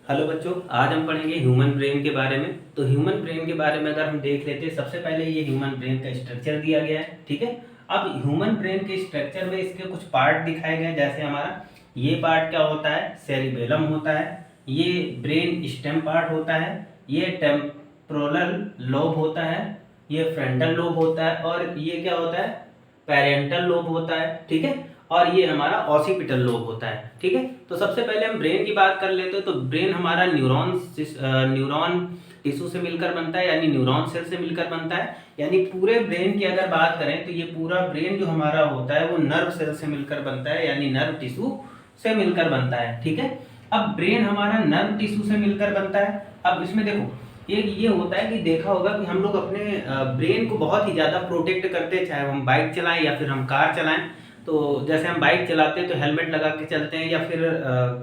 Hello बच्चों, आज हम पढ़ेंगे ह्यूमन ब्रेन के बारे में। तो ह्यूमन ब्रेन के बारे में अगर हम देख लेते हैं, सबसे पहले ये ह्यूमन ब्रेन का स्ट्रक्चर दिया गया है। ठीक है। अब ह्यूमन ब्रेन के स्ट्रक्चर में इसके कुछ पार्ट दिखाए गए हैं। जैसे हमारा ये पार्ट क्या होता है, सेरिबेलम होता है। ये ब्रेन स्टेम पार्ट होता है। ये टेम्पोरल लोब होता है। ये फ्रंटल लोब होता है। और ये क्या होता है, पेरेंटल लोब होता है। ठीक है। और ये हमारा ऑसिपिटल लोब होता है। ठीक है। तो सबसे पहले हम ब्रेन की बात कर लेते हैं। तो ब्रेन हमारा न्यूरॉन टिश्यू से मिलकर बनता है, यानी न्यूरॉन सेल से मिलकर बनता है। यानी पूरे ब्रेन की अगर बात करें तो ये पूरा ब्रेन जो हमारा होता है वो नर्व सेल से मिलकर बनता है, यानी नर्व टिश्यू से मिलकर बनता है। ठीक है। अब ब्रेन हमारा नर्व टिश्यू से मिलकर बनता है। अब इसमें देखो, एक ये होता है कि देखा होगा कि हम लोग अपने ब्रेन को बहुत ही ज़्यादा प्रोटेक्ट करते हैं, चाहे हम बाइक चलाएं या फिर हम कार चलाएं। तो जैसे हम बाइक चलाते हैं तो हेलमेट लगा के चलते हैं, या फिर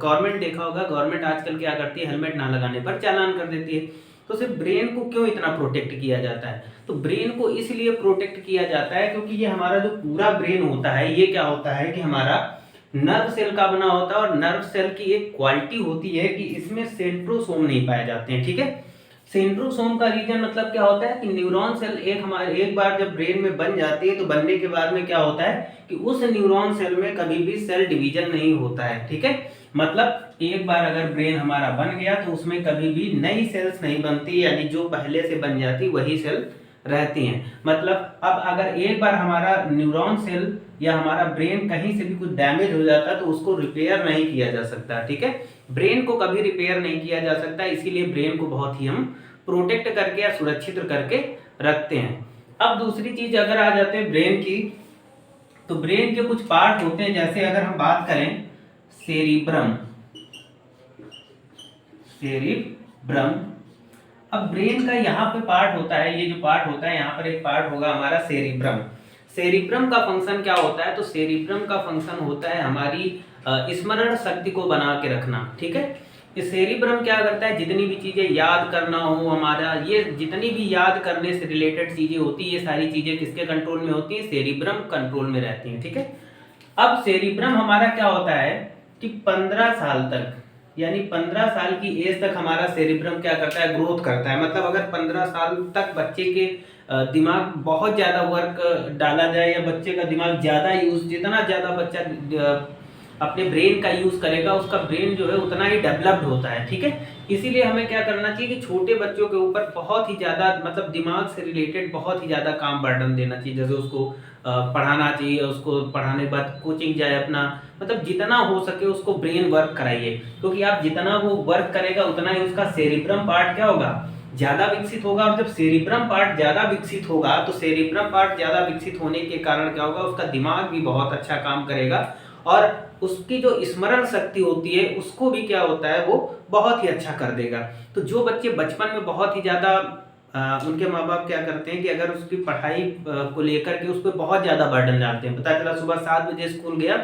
गवर्नमेंट देखा होगा, गवर्नमेंट आजकल क्या करती है, हेलमेट ना लगाने पर चालान कर देती है। तो सिर्फ ब्रेन को क्यों इतना प्रोटेक्ट किया जाता है? तो ब्रेन को इसलिए प्रोटेक्ट किया जाता है क्योंकि ये हमारा जो पूरा ब्रेन होता है, ये क्या होता है कि हमारा नर्व सेल का बना होता है। और नर्व सेल की एक क्वालिटी होती है कि इसमें सेंट्रोसोम नहीं पाए जाते हैं। ठीक है। सेंट्रोसोम का रीजन मतलब क्या होता है कि न्यूरॉन सेल एक बार जब ब्रेन में बन जाती है तो बनने के बाद में क्या होता है कि उस न्यूरॉन सेल में कभी भी सेल डिवीजन नहीं होता है। ठीक है। मतलब एक बार अगर ब्रेन हमारा बन गया तो उसमें कभी भी नई सेल्स नहीं बनती, यानी जो पहले से बन जाती वही सेल रहती हैं। मतलब अब अगर एक बार हमारा न्यूरॉन सेल या हमारा ब्रेन कहीं से भी कुछ डैमेज हो जाता है तो उसको रिपेयर नहीं किया जा सकता। ठीक है। ब्रेन को कभी रिपेयर नहीं किया जा सकता, इसीलिए ब्रेन को बहुत ही हम प्रोटेक्ट करके या सुरक्षित करके रखते हैं। अब दूसरी चीज अगर आ जाते हैं ब्रेन की, तो ब्रेन के कुछ पार्ट होते हैं। जैसे अगर हम बात करें सेरिब्रम, सेरिब्रम। अब ब्रेन का यहाँ पे पार्ट होता है, ये जो पार्ट होता है यहाँ पर एक पार्ट होगा हमारा सेरिब्रम। सेरिब्रम का फंक्शन क्या होता है? तो सेरिब्रम का फंक्शन होता है हमारी स्मरण शक्ति को बना के रखना। ठीक है। ये सेरिब्रम क्या करता है, जितनी भी चीजें याद करना हो हमारा, ये जितनी भी याद करने से रिलेटेड चीजें होती है, ये सारी चीजें किसके कंट्रोल में होती है? सेरिब्रम कंट्रोल में रहती हैं। ठीक है। अब सेरिब्रम हमारा क्या होता है कि 15 साल तक, यानी 15 साल की एज तक हमारा सेरिब्रम क्या करता है, ग्रोथ करता है। मतलब अगर 15 साल तक बच्चे के दिमाग बहुत ज्यादा वर्क डाला जाए, या बच्चे का दिमाग ज्यादा यूज, जितना ज्यादा बच्चा अपने ब्रेन का यूज करेगा उसका ब्रेन जो है उतना ही डेवलप्ड होता है। ठीक है। इसीलिए हमें क्या करना चाहिए कि छोटे बच्चों के ऊपर बहुत ही ज्यादा, मतलब दिमाग से रिलेटेड बहुत ही ज्यादा काम बर्डन देना चाहिए। जैसे उसको पढ़ाना चाहिए, उसको पढ़ाने के बाद कोचिंग जाए अपना, मतलब जितना हो सके उसको ब्रेन वर्क कराइए। क्योंकि आप जितना वो वर्क करेगा उतना ही उसका सेरिब्रम पार्ट क्या होगा, ज्यादा विकसित होगा। और जब सेरिब्रम पार्ट ज्यादा विकसित होगा तो सेरिब्रम पार्ट ज्यादा विकसित होने के कारण क्या होगा, उसका दिमाग भी बहुत अच्छा काम करेगा। और उसकी जो स्मरण शक्ति होती है उसको भी क्या होता है, वो बहुत ही अच्छा कर देगा। तो जो बच्चे बचपन में बहुत ही ज्यादा उनके माँ बाप क्या करते हैं कि अगर उसकी पढ़ाई को लेकर के उस पर बहुत ज्यादा बर्डन डालते हैं, पता चला सुबह 7 बजे स्कूल गया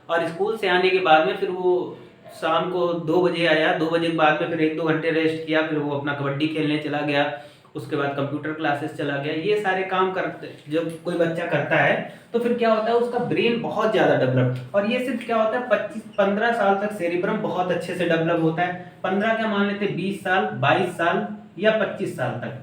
और स्कूल से आने के बाद में फिर वो शाम को 2 बजे आया, 2 बजे के बाद में फिर 1-2 घंटे रेस्ट किया, फिर वो अपना कबड्डी खेलने चला गया, उसके बाद कंप्यूटर क्लासेस चला गया। ये सारे काम करते जब कोई बच्चा करता है तो फिर क्या होता है, उसका ब्रेन बहुत ज़्यादा डेवलप। और ये सिर्फ क्या होता है, 25-15 साल तक सेरिब्रम बहुत अच्छे से डेवलप होता है। 15 क्या मान लेते, 20 साल, 22 साल या 25 साल तक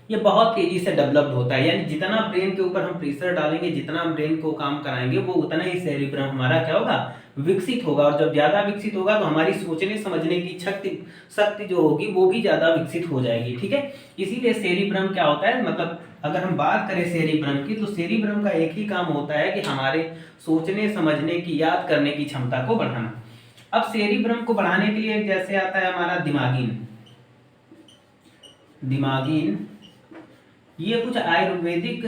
ये बहुत तेजी से डेवलप्ड होता है। यानी जितना ब्रेन के ऊपर हम प्रेशर डालेंगे, जितना हम ब्रेन को काम कराएंगे, वो उतना ही सेरिब्रम हमारा क्या होगा, विकसित होगा। और जब ज्यादा विकसित होगा तो हमारी सोचने समझने की शक्ति जो होगी वो भी ज्यादा विकसित हो जाएगी। ठीक है। इसीलिए सेरिब्रम क्या होता है, मतलब अगर हम बात करें सेरिब्रम की, तो सेरिब्रम का एक ही काम होता है कि हमारे सोचने समझने की, याद करने की क्षमता को बढ़ाना। अब सेरिब्रम को बढ़ाने के लिए जैसे आता है हमारा दिमागीन। दिमागीन ये कुछ आयुर्वेदिक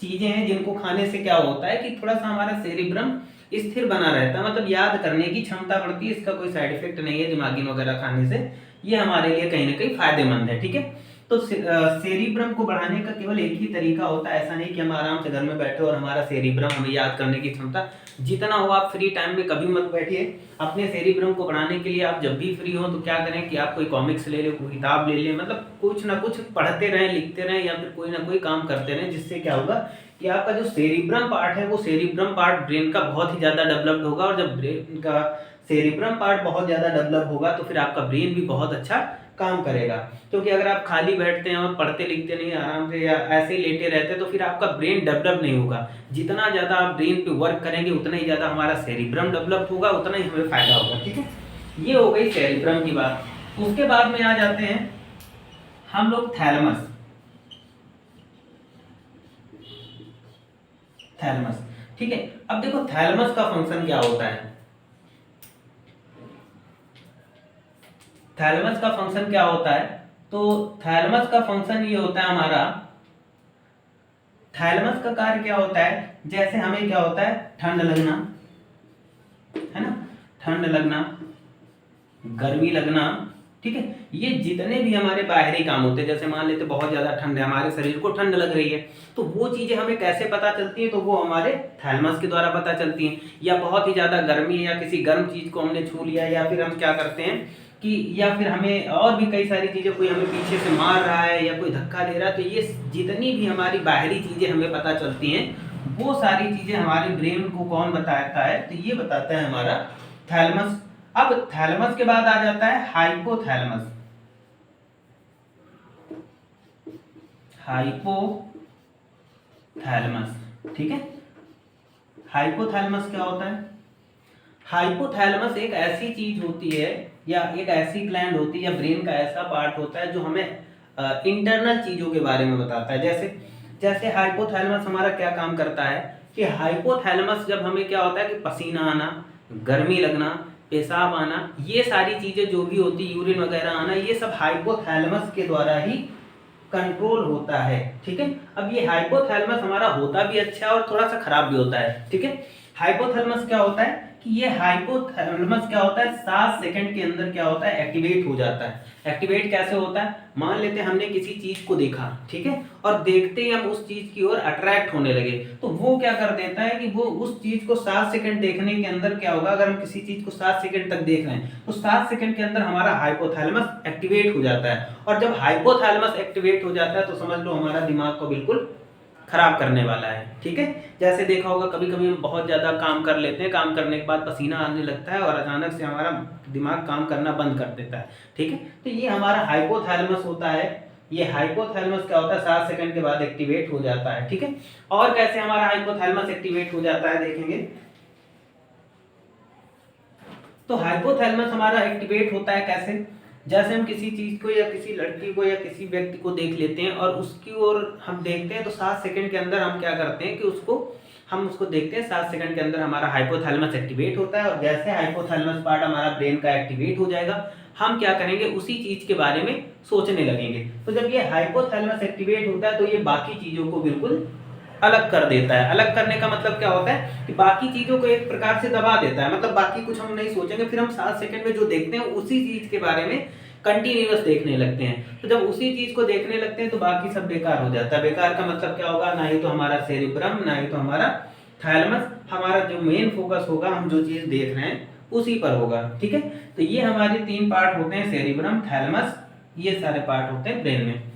चीजें हैं जिनको खाने से क्या होता है कि थोड़ा सा हमारा सेरिब्रम स्थिर बना रहता है, मतलब याद करने की क्षमता बढ़ती है। इसका कोई साइड इफेक्ट नहीं है दिमागिन वगैरह खाने से, ये हमारे लिए कहीं ना कहीं फायदेमंद है। ठीक है। तो सेरिब्रम को बढ़ाने का केवल एक ही तरीका होता है। ऐसा नहीं कि हम आराम से घर में बैठे और हमारा सेरिब्रम, हमें याद करने की क्षमता जितना हो, आप फ्री टाइम में कभी मत बैठिए। अपने सेरिब्रम को बढ़ाने के लिए आप जब भी फ्री हो तो क्या करें कि आप कोई कॉमिक्स ले लें, कोई किताब ले लें, मतलब कुछ ना कुछ पढ़ते रहें, लिखते रहें, या फिर कोई ना कोई काम करते रहें, जिससे क्या होगा कि आपका जो सेरिब्रम पार्ट है, वो सेरिब्रम पार्ट ब्रेन का बहुत ही ज़्यादा डेवलप्ड होगा। और जब ब्रेन का सेरिब्रम पार्ट बहुत ज़्यादा डेवलप होगा तो फिर आपका ब्रेन भी बहुत अच्छा काम करेगा। क्योंकि अगर आप खाली बैठते हैं और पढ़ते लिखते नहीं आराम से या ऐसे ही लेटे रहते हैं तो फिर आपका ब्रेन डेवलप नहीं होगा। जितना ज़्यादा आप ब्रेन पे वर्क करेंगे उतना ही ज़्यादा हमारा सेरिब्रम डेवलप होगा, उतना ही हमें फायदा होगा। ठीक है, ये हो गई सेरिब्रम की बात। उसके बाद में आ जाते हैं हम लोग थैलेमस। थैलेमस, ठीक है। अब देखो थैलेमस का फंक्शन क्या होता है। थैलेमस का फंक्शन क्या होता है, तो थैलेमस का फंक्शन ये होता है हमारा, थैलेमस का कार्य क्या होता है, जैसे हमें क्या होता है, ठंड लगना, है ना, ठंड लगना, गर्मी लगना, ठीक है, ये जितने भी हमारे बाहरी काम होते हैं, जैसे मान लेते बहुत ज्यादा ठंड है, हमारे शरीर को ठंड लग रही है, तो वो चीजें हमें कैसे पता चलती है, तो वो हमारे थैलेमस के द्वारा पता चलती हैं। या बहुत ही ज्यादा गर्मी है या किसी गर्म चीज को हमने छू लिया, या फिर हम क्या करते हैं कि, या फिर हमें और भी कई सारी चीजें, कोई हमें पीछे से मार रहा है या कोई धक्का दे रहा है, तो ये जितनी भी हमारी बाहरी चीजें हमें पता चलती हैं, वो सारी चीजें हमारे ब्रेन को कौन बताता है, तो ये बताता है हमारा थैलेमस। अब थैलेमस के बाद आ जाता है हाइपोथैलेमस। हाइपोथैलेमस, ठीक है। हाइपोथैलेमस क्या होता है, हाइपोथैलेमस एक ऐसी चीज होती है या एक ऐसी ग्लैंड होती है या ब्रेन का ऐसा पार्ट होता है जो हमें इंटरनल चीजों के बारे में बताता है। जैसे जैसे हाइपोथैलेमस हमारा क्या काम करता है कि हाइपोथैलेमस जब हमें क्या होता है कि पसीना आना, गर्मी लगना, पेशाब आना, ये सारी चीजें जो भी होती है, यूरिन वगैरह आना, ये सब हाइपोथैलेमस के द्वारा ही कंट्रोल होता है। ठीक है, अब ये हाइपोथैलेमस हमारा होता भी अच्छा है और थोड़ा सा खराब भी होता है। ठीक है, हाइपोथैलेमस क्या होता है कि ये हाइपोथैलेमस क्या होता है, 7 सेकंड के अंदर क्या होता है, एक्टिवेट हो जाता है। एक्टिवेट कैसे होता है, मान लेते हैं हमने किसी चीज को देखा, ठीक है, और देखते ही हम उस चीज की ओर अट्रैक्ट होने लगे, तो वो क्या कर देता है कि वो उस चीज को 7 सेकंड देखने के अंदर क्या होगा, अगर हम किसी चीज को 7 सेकंड तक देख रहे हैं तो 7 सेकंड के अंदर हमारा हाइपोथैलेमस एक्टिवेट हो जाता है। और जब हाइपोथैलेमस एक्टिवेट हो जाता है तो समझ लो हमारा दिमाग को बिल्कुल खराब करने वाला है। ठीक है, जैसे देखा होगा कभी कभी हम बहुत ज्यादा काम कर लेते हैं, काम करने के बाद पसीना आने लगता है और अचानक से हमारा दिमाग काम करना बंद कर देता है। ठीक है, तो ये हमारा हाइपोथैलेमस होता है। ये हाइपोथैलेमस क्या होता है, 7 सेकंड के बाद एक्टिवेट हो जाता है। ठीक है, और कैसे हमारा हाइपोथैलेमस एक्टिवेट हो जाता है देखेंगे। तो हाइपोथैलेमस हमारा एक्टिवेट होता है कैसे, जैसे हम किसी चीज को या किसी लड़की को या किसी व्यक्ति को देख लेते हैं और उसकी ओर हम देखते हैं, तो 7 सेकंड के अंदर हम क्या करते हैं कि हम उसको देखते हैं, 7 सेकंड के अंदर हमारा हाइपोथैलेमस एक्टिवेट होता है। और जैसे हाइपोथैलेमस पार्ट हमारा ब्रेन का एक्टिवेट हो जाएगा, हम क्या करेंगे, उसी चीज के बारे में सोचने लगेंगे। तो जब ये हाइपोथैलेमस एक्टिवेट होता है तो ये बाकी चीजों को बिल्कुल अलग कर देता है। अलग करने का मतलब क्या होता है कि बाकी चीजों को एक प्रकार से दबा देता है, मतलब बाकी कुछ हम नहीं सोचेंगे, फिर हम 7 सेकंड में जो देखते हैं उसी चीज के बारे में कंटिन्यूअस देखने लगते हैं। तो जब उसी चीज को देखने लगते हैं तो बाकी सब बेकार हो जाता है। बेकार का मतलब क्या होगा, ना ही तो हमारा सेरिब्रम, ना ही तो हमारा थैलेमस, हमारा जो मेन फोकस होगा, हम जो चीज देख रहे हैं उसी पर होगा। ठीक है, तो ये हमारे 3 पार्ट होते हैं, सेरिब्रम, थैलेमस, ये सारे पार्ट होते हैं ब्रेन में।